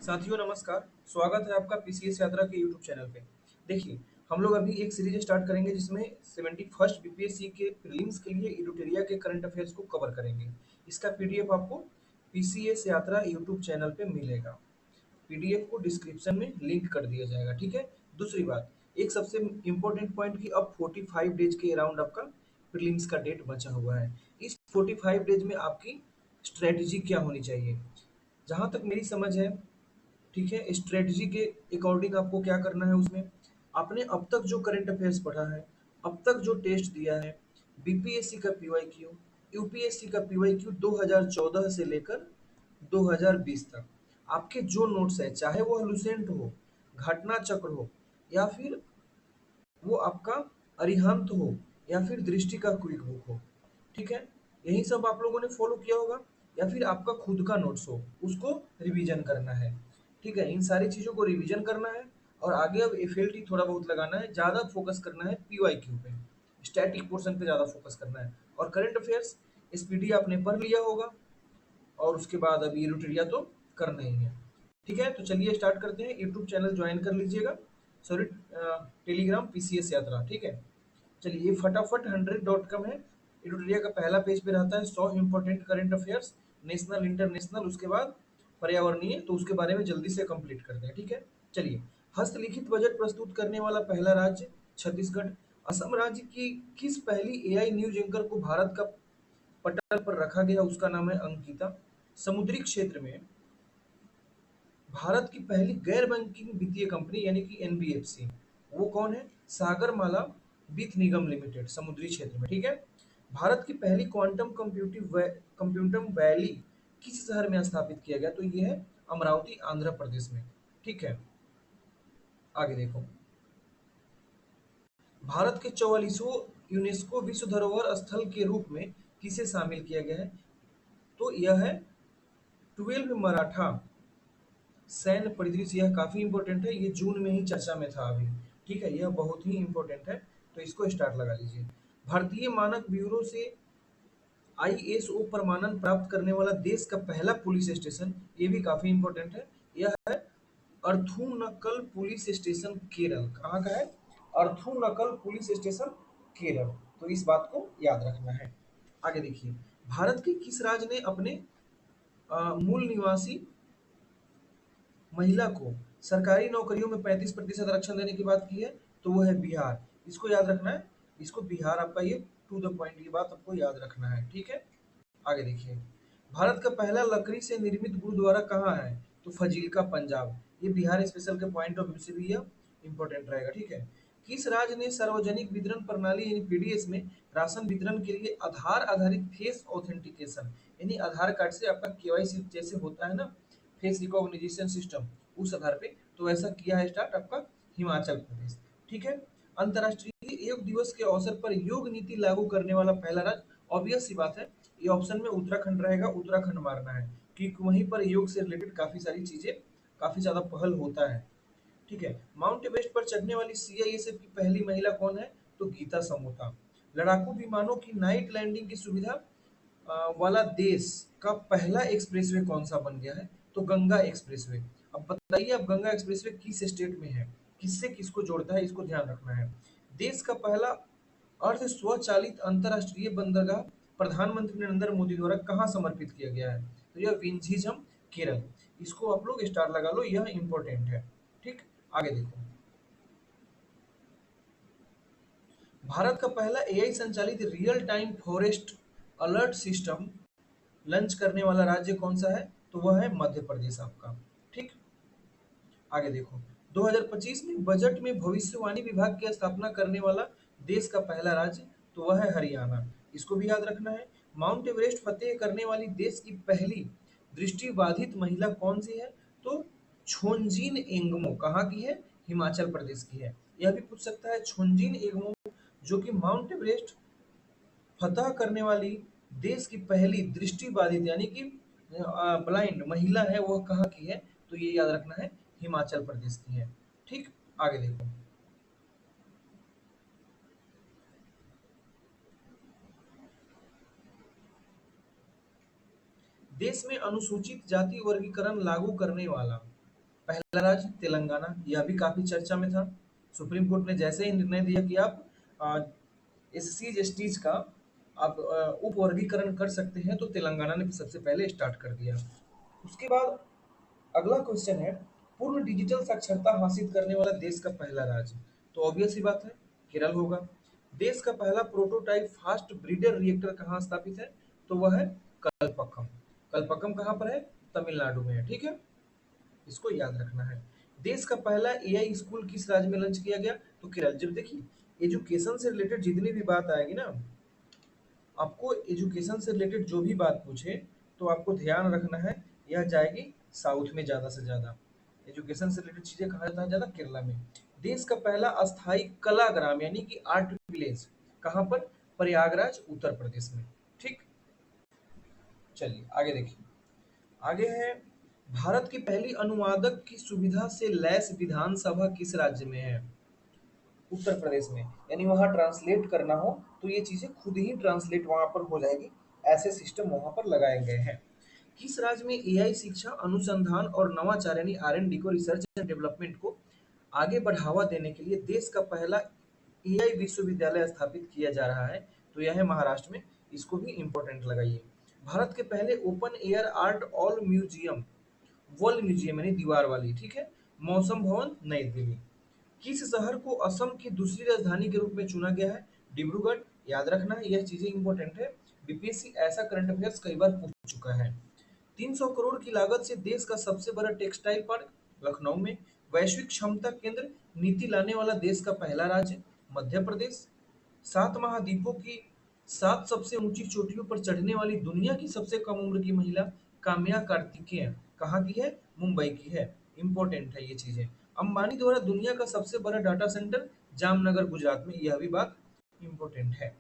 साथियों नमस्कार। स्वागत है आपका पीसीएस यात्रा के यूट्यूब चैनल पे। देखिए, हम लोग अभी एक सीरीज स्टार्ट करेंगे जिसमें 71st बीपीएससी के प्रीलिम्स के लिए एडुटेरिया के करंट अफेयर्स को कवर करेंगे। इसका पीडीएफ आपको पीसीएस यात्रा यूट्यूब चैनल पे मिलेगा। पीडीएफ को डिस्क्रिप्शन में लिंक कर दिया जाएगा, ठीक है। दूसरी बात, एक सबसे इम्पोर्टेंट पॉइंट कि अब 45 डेज के अराउंड आपका प्रीलिम्स का डेट बचा हुआ है। इस 45 डेज में आपकी स्ट्रेटजी क्या होनी चाहिए? जहां तक मेरी समझ है, ठीक है, स्ट्रेटजी के अकॉर्डिंग आपको क्या करना है उसमें, आपने अब तक जो करंट अफेयर्स पढ़ा है, अब तक जो टेस्ट दिया है, बीपीएससी का पीवाईक्यू, यूपीएससी का पीवाईक्यू 2014 से लेकर 2020 तक, आपके जो नोट्स है, चाहे वो लुसेंट हो, घटना चक्र हो, या फिर वो आपका अरिहंत हो, या फिर दृष्टि का क्विक बुक हो, ठीक है, यही सब आप लोगों ने फॉलो किया होगा। या फिर आपका खुद का नोट्स हो, उसको रिवीजन करना है, ठीक है। इन सारी चीजों को रिवीजन करना है और आगे अब एफएलटी थोड़ा बहुत लगाना है, ज्यादा फोकस करना है पीवाईक्यू पे, स्टैटिक पोर्शन पे ज्यादा फोकस करना है। और करंट अफेयर्स एसपीडी आपने पढ़ लिया होगा, और उसके बाद अभी यूटिलिटी तो करना ही है, ठीक है। तो चलिए स्टार्ट करते हैं। यूट्यूब चैनल ज्वाइन कर लीजिएगा, सॉरी, टेलीग्राम पीसीएस यात्रा, ठीक है। चलिए, ये फटाफट 100.com है। एडुटोरिया का पहला पेज पे रहता है 100 important current affairs, national international, उसके बाद पर्यावरणीय, तो उसके बारे में जल्दी से कंप्लीट करते हैं, ठीक है। चलिए, हस्तलिखित बजट प्रस्तुत करने वाला पहला राज्य छत्तीसगढ़। असम राज्य की किस पहली एआई न्यूज एंकर को भारत का पटल पर रखा गया, उसका नाम है अंकिता। समुद्री क्षेत्र में भारत की पहली गैर बैंकिंग वित्तीय कंपनी यानी कि एनबीएफसी, वो कौन है? सागरमाला वित्त निगम लिमिटेड, समुद्री क्षेत्र में, ठीक है। भारत की पहली क्वांटम कंप्यूटम वैली किस शहर में स्थापित किया गया? तो ये है अमरावती, आंध्र प्रदेश में, ठीक है। आगे देखो, भारत के 44वें यूनेस्को विश्व धरोहर स्थल के रूप में किसे शामिल किया गया है? तो यह है 12 मराठा सैन्य परिदृश्य। यह काफी इंपॉर्टेंट है, ये जून में ही चर्चा में था अभी, ठीक है, यह बहुत ही इंपॉर्टेंट है, तो इसको स्टार्ट लगा लीजिए। भारतीय मानक ब्यूरो से आईएसओ प्रमाणन प्राप्त करने वाला देश का पहला पुलिस स्टेशन, ये भी काफी इंपॉर्टेंट है, यह है अर्थूनकल पुलिस स्टेशन, केरल। कहाँ का है? अर्थूनकल पुलिस स्टेशन, केरल। तो इस बात को याद रखना है। आगे देखिए, भारत के किस राज्य ने अपने मूल निवासी महिला को सरकारी नौकरियों में 35% आरक्षण देने की बात की है, तो वो है बिहार। इसको याद रखना है, इसको बिहार आपका, ये टू द पॉइंट, ये बात आपको याद रखना है, ठीक है। आगे देखिए, भारत का पहला लकड़ी से निर्मित गुरुद्वारा कहाँ है? तो फजीलका, पंजाब। ये बिहार स्पेशल के पॉइंट ऑफ व्यू से भी यह इंपॉर्टेंट रहेगा, ठीक है। किस राज्य ने सार्वजनिक वितरण प्रणाली यानी पीडीएस में राशन वितरण के लिए आधार आधारित फेस ऑथेंटिकेशन, यानी आधार कार्ड से आपका केवाईसी जैसे होता है ना, फेस रिकॉग्निशन सिस्टम, उस आधार पे, तो ऐसा किया है स्टार्ट आपका हिमाचल प्रदेश, ठीक है। अंतर्राष्ट्रीय योग दिवस के अवसर पर योग नीति लागू करने वाला पहला राज्य, ऑब्वियस सी बात है, ये ऑप्शन में उत्तराखंड रहेगा, उत्तराखंड मारना है, क्योंकि वहीं पर योग से रिलेटेड काफी सारी चीजें, काफी ज्यादा पहल होता है, ठीक है। माउंट एवरेस्ट पर चढ़ने वाली सीआईएसएफ की पहली महिला कौन है? तो गीता समोता। लड़ाकू विमानों की नाइट लैंडिंग की सुविधा वाला देश का पहला एक्सप्रेसवे कौन सा बन गया है? तो गंगा एक्सप्रेसवे। अब बताइए, अब गंगा एक्सप्रेसवे किस स्टेट में है, किससे किसको जोड़ता है, इसको ध्यान रखना है। देश का पहला अर्ध स्वचालित अंतरराष्ट्रीय बंदरगाह प्रधानमंत्री नरेंद्र मोदी द्वारा कहाँ समर्पित किया गया है? तो यह विंझीझम, केरल। इसको आप लोग स्टार लगा लो, यह इंपॉर्टेंट है, ठीक। आगे देखो, भारत का पहला एआई संचालित real time forest alert system launch करने वाला राज्य कौन सा है? तो वह है मध्य प्रदेश आपका, ठीक। आगे देखो, 2025 में बजट में भविष्यवाणी विभाग की स्थापना करने वाला देश का पहला राज्य, तो वह है हरियाणा। इसको भी याद रखना है। माउंट एवरेस्ट फतेह करने वाली देश की पहली दृष्टिबाधित महिला कौन सी है? तो छोंजिन एंगमो। कहाँ की है? हिमाचल प्रदेश की है। यह भी पूछ सकता है, छोंजिन एंगमो जो कि माउंट एवरेस्ट फतह करने वाली देश की पहली दृष्टिबाधित यानी कि ब्लाइंड महिला है, वह कहाँ की है? तो ये याद रखना है, हिमाचल प्रदेश की है, ठीक। आगे देखो, देश में अनुसूचित जाति वर्गीकरण लागू करने वाला पहला राज्य तेलंगाना, यह भी काफी चर्चा में था। सुप्रीम कोर्ट ने जैसे ही निर्णय दिया कि आप एससीज एसटीज का आप उप वर्गीकरण कर सकते हैं, तो तेलंगाना ने सबसे पहले स्टार्ट कर दिया। उसके बाद अगला क्वेश्चन है, पूर्ण डिजिटल साक्षरता हासिल करने वाला देश का पहला राज्य। तो ऑब्वियस सी बात है, केरल होगा। देश का पहला प्रोटोटाइप फास्ट ब्रीडर रिएक्टर कहाँ स्थापित है? तो वह है कलपक्कम। कलपक्कम कहाँ पर है? तमिलनाडु में है, ठीक है, इसको याद रखना है। देश का पहला एआई स्कूल किस राज्य में लॉन्च किया गया? तो केरल। जब देखिए, एजुकेशन से रिलेटेड जितनी भी बात आएगी ना, आपको एजुकेशन से रिलेटेड जो भी बात पूछे, तो आपको ध्यान रखना है, यह जाएगी साउथ में ज़्यादा से ज़्यादा। एजुकेशन से रिलेटेड चीज़ें कहा जाता है ज़्यादा केरला में। देश का पहला अस्थाई कला ग्राम यानी कि आर्ट विलेज कहाँ पर? प्रयागराज, उत्तर प्रदेश में। ठीक, चलिए आगे देखिए। आगे है, भारत की पहली अनुवादक की सुविधा से लैस विधानसभा किस राज्य में है? उत्तर प्रदेश में। यानी वहाँ ट्रांसलेट करना हो तो ये चीजें खुद ही ट्रांसलेट वहां पर हो जाएगी, ऐसे सिस्टम वहां पर लगाए गए हैं। किस राज्य में एआई शिक्षा अनुसंधान और नवाचार यानी आर&डी को, रिसर्च एंड डेवलपमेंट को आगे बढ़ावा देने के लिए देश का पहला एआई विश्वविद्यालय स्थापित किया जा रहा है? तो यह है महाराष्ट्र में। इसको भी इंपॉर्टेंट लगाइए। भारत के पहले open air art all museum, wall museum यानी दीवार वाली, ठीक है, मौसम भवन, नई दिल्ली। किस शहर को असम की दूसरी राजधानी के रूप में चुना गया है? डिब्रूगढ़। याद रखना है, यह चीजें इंपॉर्टेंट है, बीपीएससी ऐसा करंट अफेयर्स कई बार पूछ चुका है। 300 करोड़ की लागत से देश का सबसे बड़ा टेक्सटाइल पार्क लखनऊ में। वैश्विक क्षमता केंद्र नीति लाने वाला देश का पहला राज्य मध्य प्रदेश। 7 महाद्वीपों की 7 सबसे ऊंची चोटियों पर चढ़ने वाली दुनिया की सबसे कम उम्र की महिला काम्या कार्तिकेयन कहाँ की है? मुंबई की है। इंपॉर्टेंट है ये चीजें। अंबानी द्वारा दुनिया का सबसे बड़ा डाटा सेंटर जामनगर गुजरात में, यह भी बात इंपॉर्टेंट है।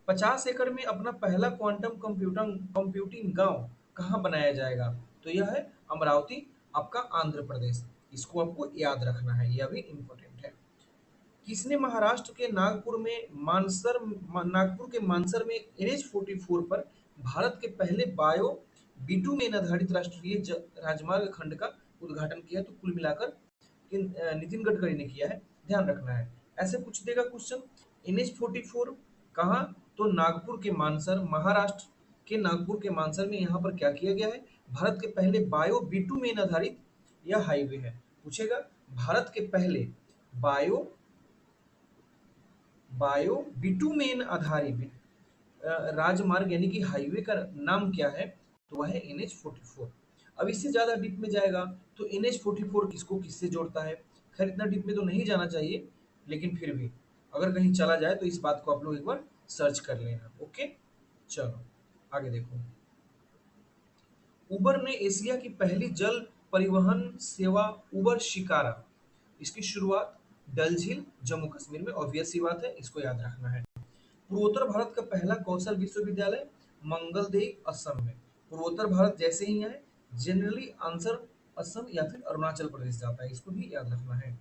50 एकड़ में अपना पहला क्वांटम कंप्यूटिंग गांव कहाँ बनाया जाएगा? तो यह है अमरावती, आपका आंध्र प्रदेश। इसको आपको याद रखना है, यह भी इंपॉर्टेंट है। किसने महाराष्ट्र के नागपुर के मानसर में NH-44 पर भारत के पहले बायो बिटुमेन आधारित राष्ट्रीय राजमार्ग खंड का उद्घाटन किया? तो कुल मिलाकर नितिन गडकरी ने किया है, ध्यान रखना है। ऐसे पूछ देगा क्वेश्चन। NH-44 कहाँ? तो नागपुर के मानसर, महाराष्ट्र के नागपुर के मानसर में। यहाँ पर क्या किया गया है? भारत के पहले बायो बिटुमेन आधारित यह हाईवे है, पूछेगा। भारत के पहले बायो बायो बिटुमेन आधारित राजमार्ग यानी कि हाईवे का नाम क्या है? तो वह है NH-44। अब इससे ज्यादा डीप में जाएगा तो NH-44 किसको किससे जोड़ता है? खैर इतना डीप में तो नहीं जाना चाहिए, लेकिन फिर भी अगर कहीं चला जाए तो इस बात को आप लोग एक बार सर्च कर लेना। ओके, चलो आगे देखो। उबर ने एशिया की पहली जल परिवहन सेवा उबर शिकारा, इसकी शुरुआत डल झील, जम्मू कश्मीर में। ऑब्वियस सी बात है, इसको याद रखना है। पूर्वोत्तर भारत का पहला कौशल विश्वविद्यालय मंगलदेई, असम में। पूर्वोत्तर भारत जैसे ही है, जनरली आंसर असम या फिर अरुणाचल प्रदेश जाता है, इसको भी याद रखना है।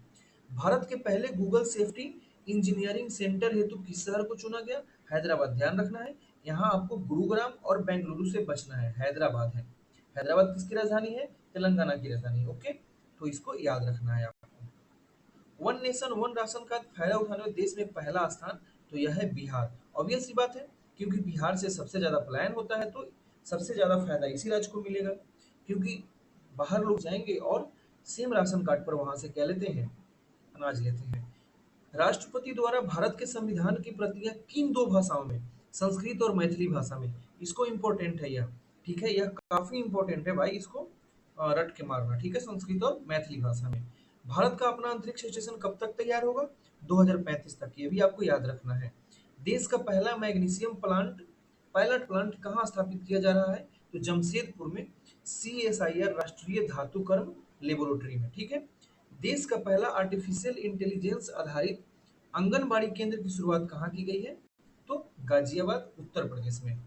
भारत के पहले गूगल सेफ्टी इंजीनियरिंग सेंटर हेतु किस शहर को चुना गया? हैदराबाद। ध्यान रखना है, यहाँ आपको गुरुग्राम और बेंगलुरु से बचना है, हैदराबाद है। हैदराबाद किसकी राजधानी है? तेलंगाना की राजधानी। ओके, तो इसको याद रखना है आपको। One nation one ration card फायदा उठाने में देश में पहला स्थान, तो यह है बिहार। ऑब्वियस सी बात है, क्योंकि बिहार से सबसे ज्यादा पलायन होता है, तो सबसे ज्यादा फायदा इसी राज्य को मिलेगा, क्योंकि बाहर लोग जाएंगे और सेम राशन कार्ड पर वहां से क्या लेते हैं? अनाज लेते हैं। राष्ट्रपति द्वारा भारत के संविधान की प्रतियां किन दो भाषाओं में? संस्कृत और मैथिली भाषा में। इसको इंपॉर्टेंट है यह, ठीक है, यह काफी इंपॉर्टेंट है भाई, इसको रट के मारना, ठीक है, संस्कृत और मैथिली भाषा में। भारत का अपना अंतरिक्ष स्टेशन कब तक तैयार होगा? 2035 तक, ये भी आपको याद रखना है। देश का पहला मैग्नीशियम प्लांट, पायलट प्लांट कहाँ स्थापित किया जा रहा है? तो जमशेदपुर में, CSIR राष्ट्रीय धातुकर्म लेबोरेटरी में, ठीक है। देश का पहला आर्टिफिशियल इंटेलिजेंस आधारित आंगनबाड़ी केंद्र की शुरुआत कहाँ की गई है? तो गाजियाबाद, उत्तर प्रदेश में।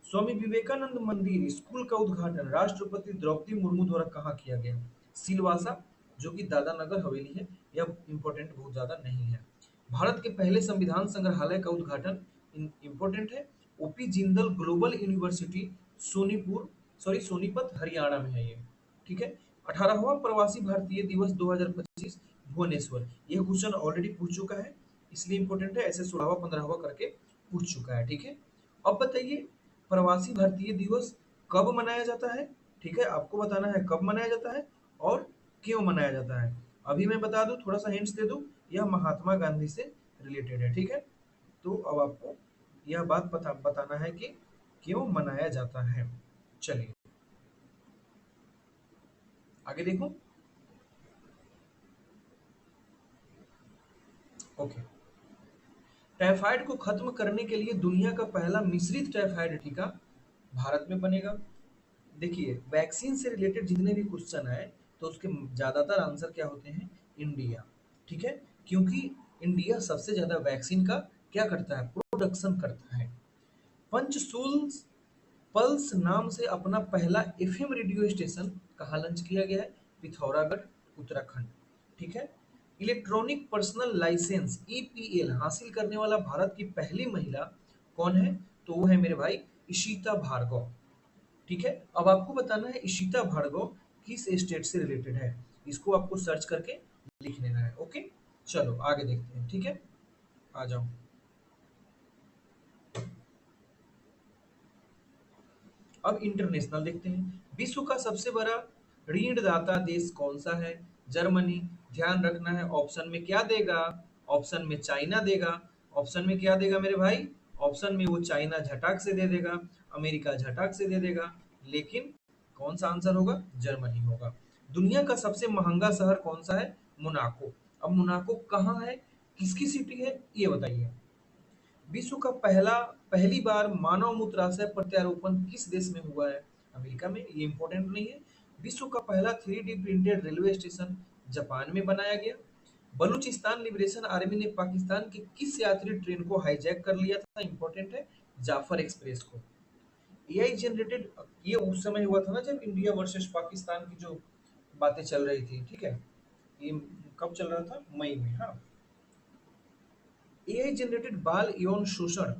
स्वामी विवेकानंद मंदिर स्कूल का उद्घाटन राष्ट्रपति द्रौपदी मुर्मू द्वारा कहाँ किया गया? सिलवासा, जो कि दादा नगर हवेली है, यह इंपॉर्टेंट बहुत ज्यादा नहीं है। भारत के पहले संविधान संग्रहालय का उद्घाटन इंपॉर्टेंट है, OP Jindal global university Sonepur, sorry Sonipat, Haryana में है ये, ठीक है। 18वां प्रवासी भारतीय दिवस 2025 भुवनेश्वर। यह क्वेश्चन ऑलरेडी पूछ चुका है, इसलिए इंपॉर्टेंट है, ऐसे 16वां 15वां करके पूछ चुका है। ठीक है, अब बताइए प्रवासी भारतीय दिवस कब मनाया जाता है। ठीक है, आपको बताना है कब मनाया जाता है और क्यों मनाया जाता है। अभी मैं बता दूं, थोड़ा सा हिंट्स दे दूं, यह महात्मा गांधी से रिलेटेड है। ठीक है, तो अब आपको यह बात बताना है कि क्यों मनाया जाता है। चलिए आगे देखो। ओके, टाइफाइड को खत्म करने के लिए दुनिया का पहला मिश्रित टाइफाइड टीका भारत में बनेगा। देखिए वैक्सीन से रिलेटेड जितने भी क्वेश्चन आए तो उसके ज्यादातर आंसर क्या होते हैं, इंडिया। ठीक है, क्योंकि इंडिया सबसे ज्यादा वैक्सीन का क्या करता है, प्रोडक्शन करता है। पंचसूल पल्स नाम से अपना पहला एफएम रेडियो स्टेशन कहाँ लॉन्च किया गया है, पिथौरागढ़ उत्तराखंड। ठीक है, इलेक्ट्रॉनिक पर्सनल लाइसेंस ईपीएल हासिल करने वाला भारत की पहली महिला कौन है, तो वो है मेरे भाई इशिता भार्गव। ठीक है, अब आपको बताना है इशिता भार्गव किस स्टेट से रिलेटेड है, इसको आपको सर्च करके लिख लेना है। ओके, चलो आगे देखते हैं। ठीक है, आ जाओ। अब इंटरनेशनल देखते हैं। विश्व का सबसे बड़ा ऋणदाता देश कौन सा है, जर्मनी। ध्यान रखना है ऑप्शन में क्या देगा, ऑप्शन में चाइना देगा। ऑप्शन में क्या देगा मेरे भाई, ऑप्शन में वो चाइना झटाक से दे देगा, अमेरिका झटाक से दे देगा, लेकिन कौन सा आंसर होगा, जर्मनी होगा। दुनिया का सबसे महंगा शहर कौन सा है, मोनाको। अब मोनाको कहाँ है, किसकी सिटी है, ये बताइए। विश्व का पहली बार मानव मूत्राशय प्रत्यारोपण किस देश में हुआ है, अमेरिका में। ये इंपॉर्टेंट नहीं है। विश्व का पहला 3D printed railway station Japan में बनाया गया। बलूचिस्तान लिबरेशन आर्मी ने पाकिस्तान की किस यात्री ट्रेन को हाईजैक कर लिया था, इंपॉर्टेंट है, जाफर एक्सप्रेस को। एआई जनरेटेड, ये उस समय हुआ था ना जब इंडिया वर्सेस पाकिस्तान की जो बातें चल रही थी। ठीक है, ये कब चल रहा था, मई में। हाँ, एआई जनरेटेड बाल यौन शोषण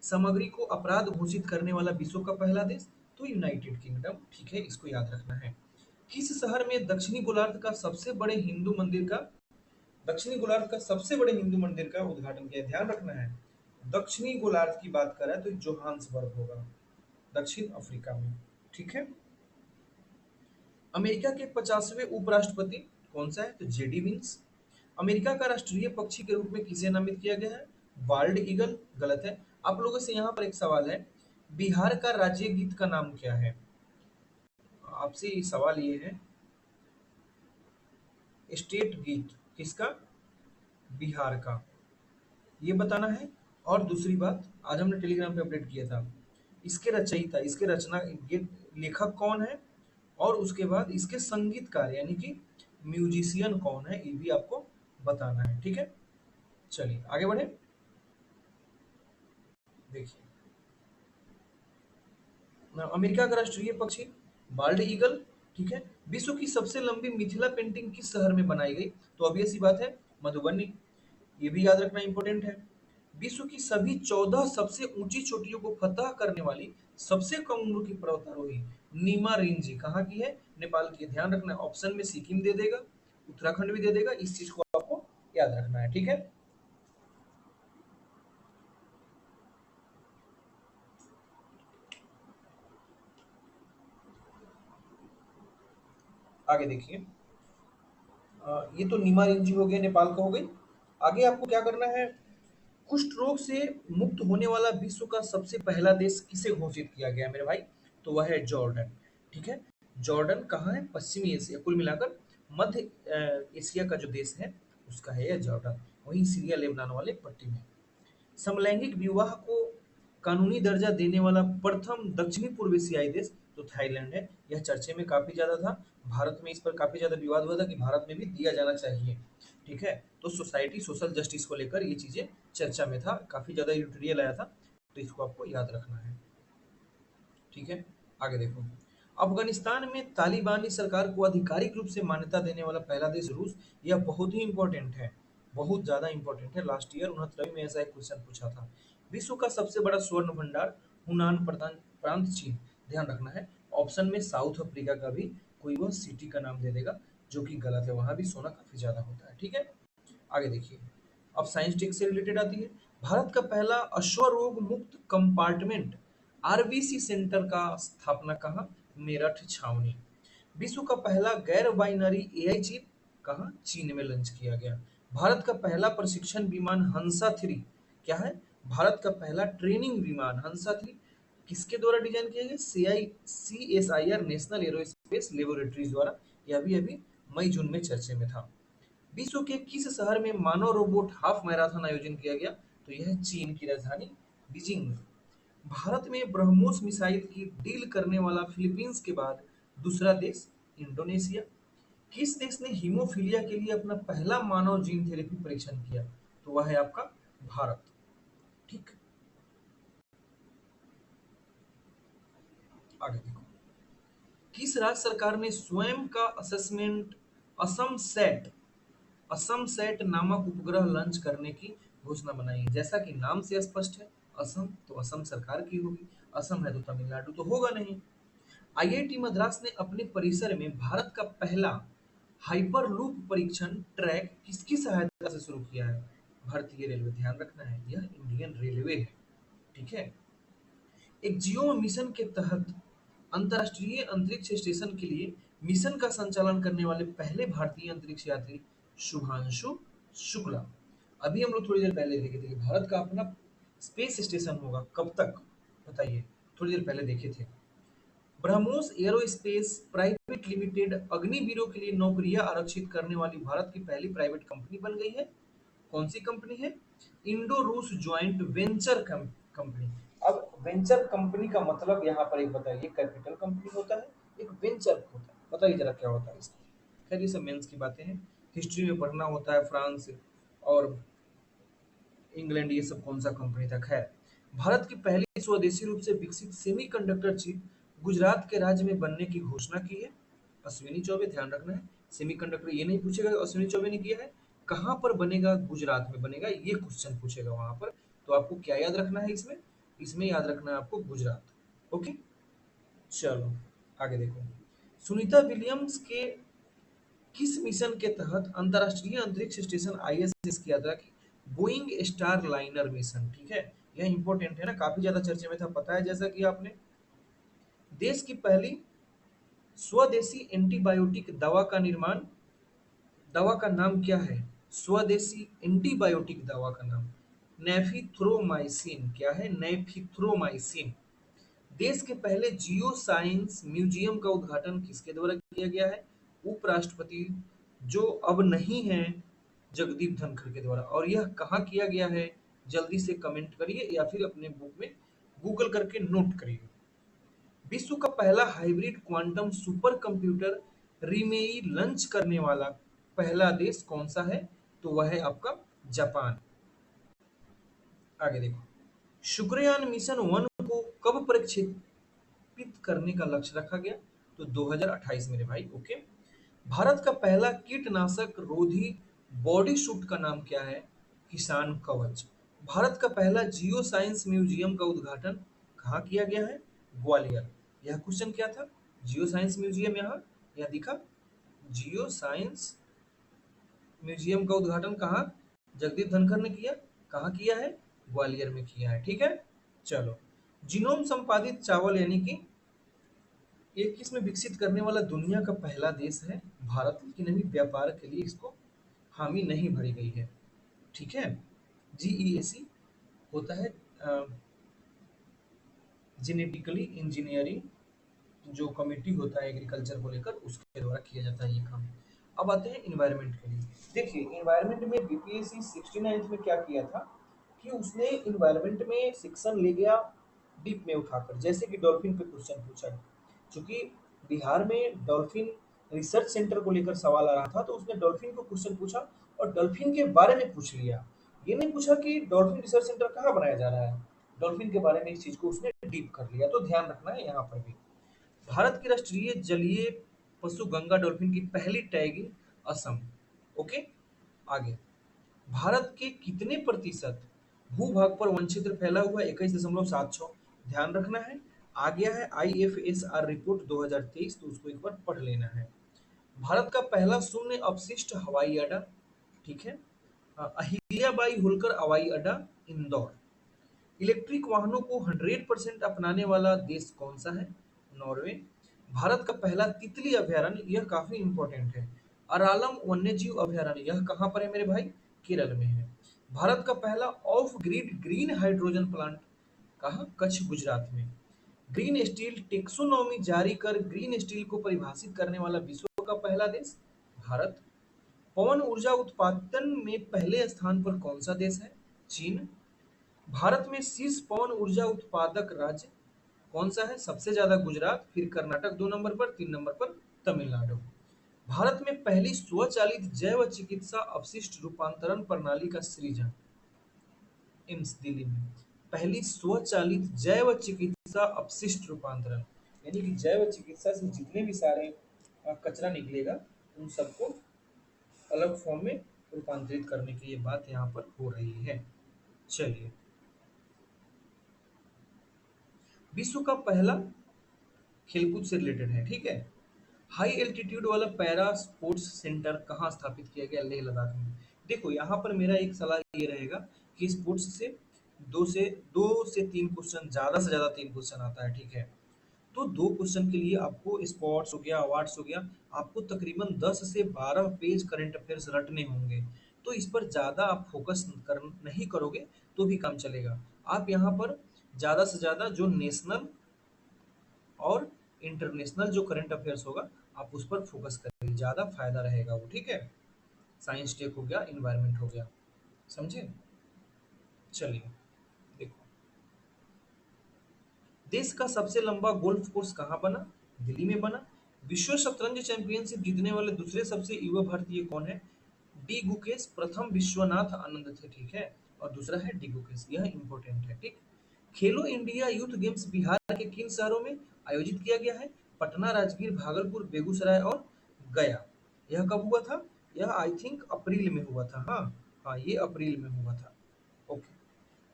सामग्री को अपराध घोषित करने वाला विश्व का पहला देश, तो यूनाइटेड किंगडम। ठीक है, इसको याद रखना है। किस शहर में दक्षिणी गोलार्ध का सबसे बड़े हिंदू मंदिर का उद्घाटन किया, ध्यान रखना है। दक्षिणी गोलार्ध की बात करें तो जोहान्सबर्ग होगा, दक्षिण अफ्रीका में। ठीक है, अमेरिका के 50वें उपराष्ट्रपति कौन सा है, तो जेडी विंस। अमेरिका का राष्ट्रीय पक्षी के रूप में किसे नामित किया गया है, वाल्ड ईगल। गलत है। आप लोगों से यहाँ पर एक सवाल है, बिहार का राज्य गीत का नाम क्या है। आपसे सवाल ये है, स्टेट गीत किसका, बिहार का, ये बताना है। और दूसरी बात, आज हमने टेलीग्राम पे अपडेट किया था, इसके रचयिता, इसके रचना, ये लेखक कौन है, और उसके बाद इसके संगीतकार यानी कि म्यूजिशियन कौन है, ये भी आपको बताना है। ठीक है, चलिए आगे बढ़े। देखिए अमेरिका का राष्ट्रीय पक्षी बाल्ड ईगल। ठीक है, विश्व की सबसे लंबी मिथिला पेंटिंग किस शहर में बनाई गई, तो ऑब्वियस सी बात है, मधुबनी। ये भी याद रखना इंपॉर्टेंट है। विश्व की सभी 14 सबसे ऊंची चोटियों को फतह करने वाली सबसे कम उम्र की पर्वतारोही नीमा रिंजी कहाँ की है, नेपाल की है। ध्यान रखना, ऑप्शन में सिक्किम दे देगा, उत्तराखंड भी दे देगा, इस चीज को आपको याद रखना है। ठीक है, आगे देखिए। ये तो नीमा रिंजी हो गया, नेपाल का हो गई। आगे आपको क्या करना है, कुष्ठ रोग से मुक्त होने वाला विश्व का सबसे पहला देश किसे घोषित किया गया मेरे भाई, तो वह है जॉर्डन। ठीक है, जॉर्डन कहाँ है, पश्चिमी एशिया, कुल मिलाकर मध्य एशिया का जो देश है उसका है यह जॉर्डन, वहीं सीरिया लेबनान वाले पट्टी में। समलैंगिक विवाह को कानूनी दर्जा देने वाला प्रथम दक्षिणी पूर्व एशियाई देश तो थाईलैंड है। यह चर्चे में काफी ज्यादा था, भारत में इस पर काफी ज्यादा विवाद हुआ था कि भारत में भी दिया जाना चाहिए। ठीक है, तो सोसाइटी सोशल जस्टिस को लेकर ये चीजें चर्चा में था, काफी ज्यादा एडिटोरियल आया था, तो इसको आपको याद रखना है। ठीक है, आगे देखो। अफगानिस्तान में तालिबानी सरकार को आधिकारिक रूप से मान्यता देने वाला पहला देश रूस। यह बहुत ही इंपॉर्टेंट है, बहुत ज्यादा इंपॉर्टेंट है। लास्ट ईयर 69 में ऐसा एक क्वेश्चन पूछा था। विश्व का सबसे बड़ा स्वर्ण भंडार हुनान प्रधान प्रांत चीन। ध्यान रखना है, ऑप्शन में साउथ अफ्रीका का भी कोई वह सिटी का नाम दे देगा, जो कि गलत है, वहां भी सोना काफी ज्यादा होता है। ठीक है, आगे देखिए। अब साइंस टेक से रिलेटेड आती है। भारत का पहला अश्वरोग मुक्त कंपार्टमेंट आरबीसी सेंटर का स्थापना कहाँ? मेरठ छावनी। विश्व का पहला गैर बाइनरी एआई चिप कहाँ? चीन में लॉन्च किया गया। भारत का पहला प्रशिक्षण विमान हंसा थ्री क्या है? भारत का पहला ट्रेनिंग विमान हंसा थ्री किसके द्वारा डिजाइन किया गया? CSIR नेशनल एरोस्पेस लेबोरेटरीज द्वारा। यह भी अभी मई जून में चर्चे में था। विश्व के किस शहर में मानव रोबोट हाफ मैराथन आयोजन किया गया? तो यह है चीन की राजधानी बीजिंग। भारत में ब्रह्मोस मिसाइल की डील करने वाला फिलीपींस के बाद दूसरा देश इंडोनेशिया। किस देश ने हीमोफीलिया के लिए अपना पहला मानव जीन थेरेपी परीक्षण किया? तो वह है आपका भारत। ठीक, आगे देखो। किस राज्य सरकार ने स्वयं का assessment Assam set Assam set नामक उपग्रह लॉन्च करने की घोषणा बनाई है? जैसा कि नाम से स्पष्ट है, असम तो असम सरकार की होगी, असम है तो तमिलनाडु तो होगा नहीं। आईआईटी मद्रास ने अपने परिसर में भारत का पहला हाइपरलूप परीक्षण ट्रैक किसकी सहायता से शुरू किया है? भारतीय रेलवे। ध्यान रखना है, यह इंडियन रेलवे है। ठीक है, एक जियो मिशन के तहत अंतरराष्ट्रीय अंतरिक्ष स्टेशन के लिए मिशन का संचालन करने वाले पहले भारतीय अंतरिक्ष यात्री शुभांशु शुक्ला। अभी हम लोग थोड़ी देर पहले देखे थे कि भारत का अपना स्पेस स्टेशन होगा, कब तक बताइए? थोड़ी देर पहले देखे थे। ब्रह्मोस एरोस्पेस प्राइवेट लिमिटेड अग्निवीरों के लिए नौकरियां आरक्षित करने वाली भारत की पहली प्राइवेट कंपनी बन गई है। कौन सी कंपनी है? इंडो रूस ज्वाइंट वेंचर कंपनी। अब वेंचर कंपनी का मतलब यहाँ पर एक बताइए, कैपिटल कंपनी होता है, एक वेंचर होता है, बताइए जरा क्या होता है इसका। खैर ये सब मेंस की बातें हैं, हिस्ट्री में पढ़ना होता है, फ्रांस और इंग्लैंड ये सब कौन सा कंपनी था। खैर, भारत की पहली स्वदेशी रूप से विकसित सेमीकंडक्टर चिप गुजरात के राज्य में बनने की घोषणा की है अश्विनी चौबे। ध्यान रखना है, सेमीकंडक्टर ये नहीं पूछेगा कि अश्विनी चौबे ने किया है, कहाँ पर बनेगा? गुजरात में बनेगा, ये क्वेश्चन पूछेगा वहां पर। तो आपको क्या याद रखना है इसमें? इसमें याद रखना है आपको गुजरात। ओके, चलो आगे देखो। सुनीता विलियम्स के किस मिशन के तहत अंतरराष्ट्रीय अंतरिक्ष स्टेशन आईएसएस की यात्रा की? Boeing star liner mission. ठीक है, यह इंपॉर्टेंट है ना, काफी ज्यादा चर्चे में था, पता है जैसा कि आपने। देश की पहली स्वदेशी एंटीबायोटिक दवा का नाम क्या है? स्वदेशी एंटीबायोटिक दवा का नाम नेफिथ्रोमाइसिन। क्या है? नेफिथ्रोमाइसिन। देश के पहले जियो साइंस म्यूजियम का उद्घाटन किसके द्वारा किया गया है? उपराष्ट्रपति जो अब नहीं है, जगदीप धनखड़ के द्वारा। और यह कहाँ किया गया है? जल्दी से कमेंट करिए या फिर अपने बुक में गूगल करके नोट करिए। विश्व का पहला hybrid quantum supercomputer Reimei launch करने वाला पहला देश कौन सा है? तो वह है आपका जापान। आगे देखो। शुक्रयान मिशन 1 को कब प्रक्षेपित करने का लक्ष्य रखा गया? तो 2028 मेरे भाई। ओके, भारत का पहला कीटनाशक रोधी बॉडी सूट का नाम क्या है? किसान कवच। भारत का पहला जियो साइंस म्यूजियम का उद्घाटन कहाँ किया गया है? ग्वालियर। यह क्वेश्चन क्या था? जियो साइंस म्यूजियम यहाँ यह दिखा, जियो साइंस म्यूजियम का उद्घाटन कहाँ? जगदीप धनखड़ ने किया। कहाँ किया है? ग्वालियर में किया है। ठीक है, चलो। जीनोम संपादित चावल यानी कि ये किस्म विकसित करने वाला दुनिया का पहला देश है भारत, लेकिन अभी व्यापार के लिए इसको हामी नहीं भरी गई है। ठीक है, जीईएसी होता है जेनेटिकली इंजीनियरिंग जो कमेटी होता है एग्रीकल्चर को लेकर, उसके द्वारा किया जाता है ये काम। अब आते हैं इन्वायरमेंट के लिए। देखिए इन्वायरमेंट में बीपीएससी 69 में क्या किया था कि उसने इन्वायरमेंट में सेक्शन ले गया डीप में उठाकर, जैसे कि डॉल्फिन पे क्वेश्चन पूछा है। चूंकि बिहार में डॉल्फिन रिसर्च सेंटर को लेकर सवाल आ रहा था, तो उसने डॉल्फिन को क्वेश्चन पूछा और डॉल्फिन के बारे में पूछ लिया। ये नहीं पूछा कि डॉल्फिन रिसर्च सेंटर कहाँ बनाया जा रहा है, डॉल्फिन के बारे में इस चीज को उसने डीप कर लिया। तो ध्यान रखना है यहाँ पर भी। भारत की राष्ट्रीय जलीय पशु गंगा डॉल्फिन की पहली टैगिंग असम। ओके, आगे। भारत के कितने प्रतिशत भूभाग पर वन क्षेत्र फैला हुआ है? 21.76। ध्यान रखना है, आ गया है IFSR रिपोर्ट 2023, तो उसको एक बार पढ़ लेना है। भारत का पहला शून्य अपशिष्ट हवाई अड्डा, ठीक है, अहिल्याबाई होलकर हवाई अड्डा, इंदौर। इलेक्ट्रिक वाहनों को 100% अपनाने वाला देश कौन सा है? नॉर्वे। भारत का पहला तितली अभयारण्य, यह काफी इंपॉर्टेंट है, अरालम वन्यजीव अभयारण्य, यह कहाँ पर है मेरे भाई? केरल में है। भारत का पहला of grid green hydrogen plant कहाँ? कच्छ, गुजरात में। ग्रीन स्टील टेक्सोनॉमी जारी कर ग्रीन स्टील को परिभाषित करने वाला विश्व का पहला देश? भारत। पवन ऊर्जा उत्पादन में पहले स्थान पर कौन सा देश है? चीन। भारत में शीर्ष पवन ऊर्जा उत्पादक राज्य कौन सा है? सबसे ज्यादा गुजरात, फिर कर्नाटक 2 नंबर पर, 3 नंबर पर तमिलनाडु। भारत में पहली स्वचालित जैव चिकित्सा अपशिष्ट रूपांतरण प्रणाली का सृजन, एम्स दिल्ली में। पहली स्वचालित जैव चिकित्सा अपशिष्ट रूपांतरण, यानी कि जैव चिकित्सा से जितने भी सारे कचरा निकलेगा उन सबको अलग फॉर्म में रूपांतरित करने की ये बात यहाँ पर हो रही है। चलिए, विश्व का पहला खेलकूद से रिलेटेड है, ठीक है। हाई एल्टीट्यूड वाला पैरा स्पोर्ट्स सेंटर कहाँ स्थापित किया गया? लेह लद्दाख में। देखो यहाँ पर मेरा एक सलाह ये रहेगा कि स्पोर्ट्स से दो से तीन क्वेश्चन, ज्यादा से ज्यादा 3 क्वेश्चन आता है, ठीक है। तो 2 क्वेश्चन के लिए आपको स्पोर्ट्स हो गया, अवार्ड्स हो गया, आपको तकरीबन 10 से 12 पेज करंट अफेयर्स रटने होंगे। तो इस पर ज्यादा आप फोकस नहीं करोगे तो भी काम चलेगा। आप यहाँ पर ज्यादा से ज्यादा जो नेशनल और इंटरनेशनल जो करंट अफेयर्स होगा आप उस पर फोकस करिए, ज्यादा फायदा रहेगा वो, ठीक है। साइंस टेक हो गया, इन्वायरमेंट हो गया, समझे। चलिए देखो, देश का सबसे लंबा गोल्फ कोर्स कहाँ बना? दिल्ली में बना। विश्व शतरंज चैंपियनशिप जीतने वाले दूसरे सबसे युवा भारतीय कौन है? डी गुकेश। प्रथम विश्वनाथ आनंद थे, ठीक है, और दूसरा है डी गुकेश, यह इंपॉर्टेंट है, ठीक। खेलो इंडिया यूथ गेम्स बिहार के किन शहरों में आयोजित किया गया है? पटना, राजगीर, भागलपुर, बेगूसराय और गया। यह कब हुआ था? यह आई थिंक अप्रैल में हुआ था, हाँ हाँ, ये अप्रैल में हुआ था। Okay.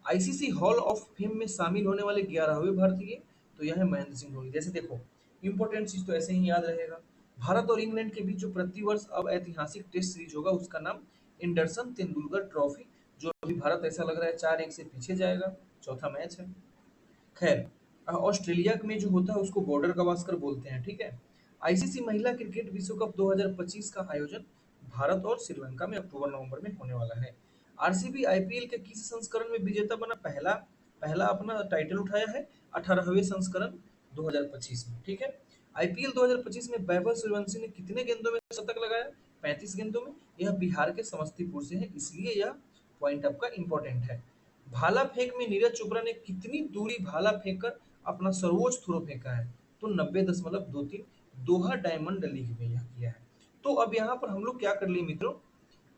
ICC hall of fame में शामिल होने वाले 11वें भारतीय, तो यह है महेंद्र सिंह धोनी। जैसे देखो, इंपॉर्टेंट चीज तो ऐसे ही याद रहेगा। भारत और इंग्लैंड के बीच जो प्रतिवर्ष अब ऐतिहासिक टेस्ट सीरीज होगा उसका नाम एंडरसन तेंदुलकर ट्रॉफी, जो अभी भारत ऐसा लग रहा है 4-1 से पीछे जाएगा, चौथा मैच है। खैर, ऑस्ट्रेलिया में जो होता है उसको बॉर्डर गवास्कर बोलते हैं, ठीक है। आईसीसी महिला क्रिकेट विश्व कप 2025 का आयोजन भारत और श्रीलंका में अक्टूबर नवंबर में होने वाला है। आरसीबी आईपीएल के किस संस्करण में विजेता बना? पहला पहला अपना टाइटल उठाया है 18वें संस्करण 2025 में, ठीक है। आईपीएल 2025 में वैभव सूर्यवंशी ने कितने गेंदों में शतक लगाया? 35 गेंदों में। यह बिहार के समस्तीपुर से है, इसलिए यह पॉइंट आपका इंपॉर्टेंट है। भाला फेंक में नीरज चोपड़ा ने कितनी दूरी भाला फेंक कर अपना सर्वोच्च थ्रो फेंका है? तो 90.23। दोहा डायमंड लीग में यह किया है। तो अब यहाँ पर हम लोग क्या कर लिए मित्रों,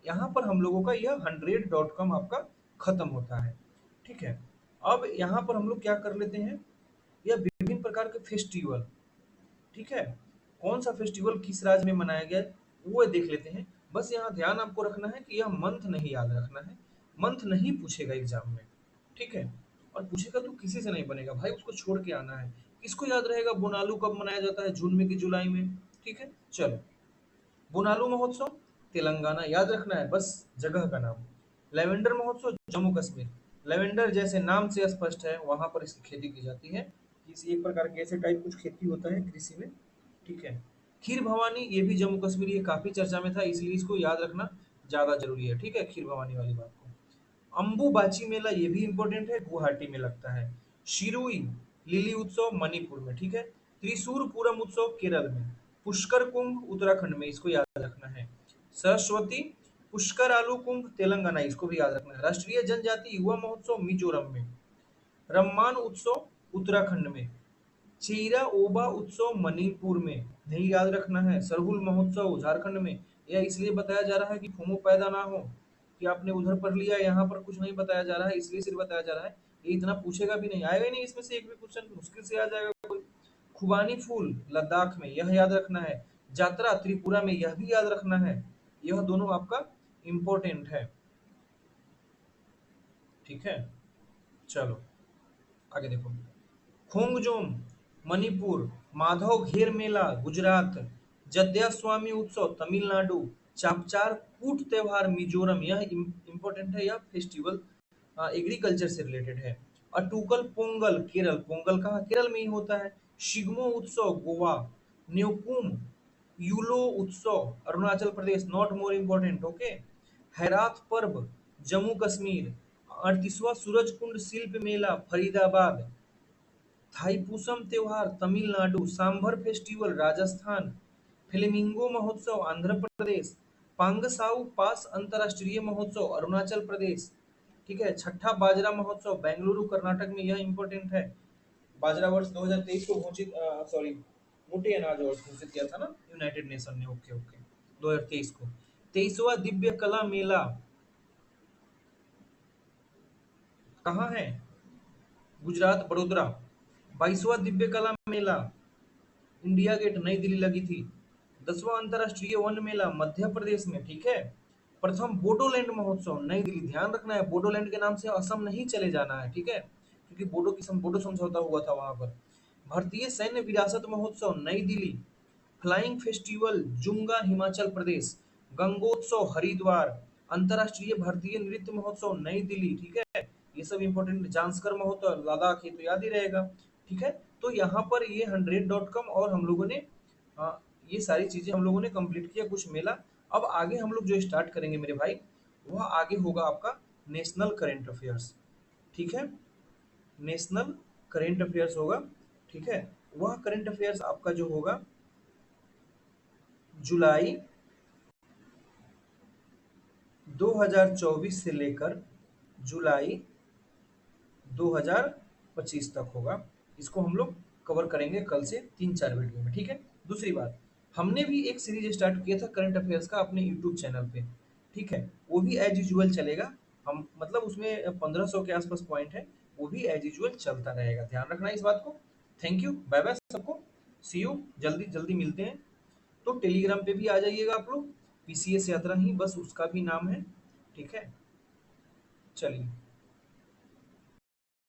यहाँ पर हम लोगों का यह 100.com आपका खत्म होता है, ठीक है। अब यहाँ पर हम लोग क्या कर लेते हैं, यह विभिन्न प्रकार के फेस्टिवल, ठीक है, कौन सा फेस्टिवल किस राज्य में मनाया गया है वो देख लेते हैं। बस यहाँ ध्यान आपको रखना है कि यह मंथ नहीं याद रखना है, मंथ नहीं पूछेगा एग्जाम में, ठीक है। और पूछेगा तो किसी से नहीं बनेगा भाई, उसको छोड़ के आना है। किसको याद रहेगा बोनालू कब मनाया जाता है? जून में कि जुलाई में, ठीक है। चलो, बोनालू महोत्सव तेलंगाना, याद रखना है बस जगह का नाम। लेवेंडर महोत्सव जम्मू कश्मीर, लेवेंडर जैसे नाम से स्पष्ट है वहां पर इसकी खेती की जाती है। किसी एक प्रकार के ऐसे टाइप कुछ खेती होता है कृषि में, ठीक है। खीर भवानी ये भी जम्मू कश्मीर, ये काफी चर्चा में था इसलिए इसको याद रखना ज्यादा जरूरी है, ठीक है, खीर भवानी वाली बात को। अम्बुबाची मेला ये भी इंपॉर्टेंट है, गुवाहाटी में लगता है। शिरुई लिली उत्सव मणिपुर में, ठीक है। त्रिशूर पूरम उत्सव केरल में। पुष्कर कुंभ उत्तराखंड में, इसको याद रखना है। सरस्वती पुष्कर आलू कुंभ तेलंगाना, इसको भी याद रखना है। राष्ट्रीय जनजाति युवा महोत्सव मिजोरम में। रम्मान उत्सव उत्तराखंड में। चेरा ओबा उत्सव मणिपुर में, नहीं याद रखना है। सरहुल महोत्सव झारखंड में। यह इसलिए बताया जा रहा है कि फोमो पैदा ना हो कि आपने उधर पढ़ लिया यहाँ पर कुछ नहीं बताया जा रहा है, इसलिए सिर्फ बताया जा रहा है। ये इतना पूछेगा भी नहीं, आएगा ही नहीं इसमें से एक भी क्वेश्चन, मुश्किल से आ जाएगा कोई। खुबानी फूल लद्दाख में, यह याद रखना है। जात्रा त्रिपुरा में, यह भी याद रखना है। यह दोनों आपका इम्पोर्टेंट है, ठीक है। चलो आगे देखो, खोंगजोम मणिपुर, माधव घेर मेला गुजरात, जद्या स्वामी उत्सव तमिलनाडु, चापचार कूट त्योहार मिजोरम, यह इंपॉर्टेंट है, यह फेस्टिवल एग्रीकल्चर से रिलेटेड है। अटूकल पोंगल केरल, पोंगल कहाँ, केरल में ही होता है। शिग्मो उत्सव गोवा, न्योकुम यूलो उत्सव Arunachal Pradesh, not more important, okay. हैरात पर्व जम्मू कश्मीर, 38वां सूरजकुंड शिल्प मेला फरीदाबाद, थाईपुसम त्योहार तमिलनाडु, सांभर फेस्टिवल राजस्थान, फ्लेमिंगो महोत्सव आंध्र प्रदेश, पांगसाउ पास अंतरराष्ट्रीय महोत्सव अरुणाचल प्रदेश, ठीक है। छठा बाजरा महोत्सव बेंगलुरु कर्नाटक में, यह इंपॉर्टेंट है। बाजरा वर्ष 2023 को घोषित, सॉरी, मोटे अनाज वर्ष घोषित किया था ना यूनाइटेड नेशन ने, ओके ओके, 2023 को। 23वां दिव्य कला मेला कहाँ है, गुजरात बड़ोदरा। 22वां दिव्य कला मेला इंडिया गेट नई दिल्ली लगी थी। 10वां अंतरराष्ट्रीय वन मेला मध्य प्रदेश में, ठीक है। प्रथम बोडोलैंड महोत्सव नई दिल्ली, ध्यान रखना है बोडोलैंड के नाम से असम नहीं चले जाना है, ठीक है, क्योंकि बोडो समझौता हुआ था वहां पर। भारतीय सैन्य विरासत महोत्सव नई दिल्ली, फ्लाइंग फेस्टिवल जुंगा हिमाचल प्रदेश, गंगोत्सव हरिद्वार, अंतरराष्ट्रीय भारतीय नृत्य महोत्सव नई दिल्ली, ठीक है। ये सब इंपॉर्टेंट, जांस्कर महोत्सव लद्दाख, ये तो याद ही रहेगा, ठीक है। तो यहाँ पर ये 100.com और हम लोगों ने ये सारी चीजें हम लोगों ने कंप्लीट किया, कुछ मेला। अब आगे हम लोग जो स्टार्ट करेंगे मेरे भाई, वह आगे होगा आपका नेशनल करेंट अफेयर्स, ठीक है। नेशनल करेंट अफेयर्स होगा, ठीक है। वह करंट अफेयर्स आपका जो होगा जुलाई 2024 से लेकर जुलाई 2025 तक होगा। इसको हम लोग कवर करेंगे कल से 3-4 वीडियो में, ठीक है। दूसरी बात, हमने भी एक सीरीज स्टार्ट किया था करंट अफेयर्स का अपने यूट्यूब चैनल पे, ठीक है। वो भी एज यूजुअल चलेगा, हम मतलब उसमें 1500 के आसपास पॉइंट है, वो भी एज यूजुअल चलता रहेगा, ध्यान रखना इस बात को। थैंक यू, बाय बाय सबको, सी यू, जल्दी जल्दी मिलते हैं। तो टेलीग्राम पे भी आ जाइएगा आप लोग, पीसीएस यात्रा ही बस उसका भी नाम है, ठीक है। चलिए।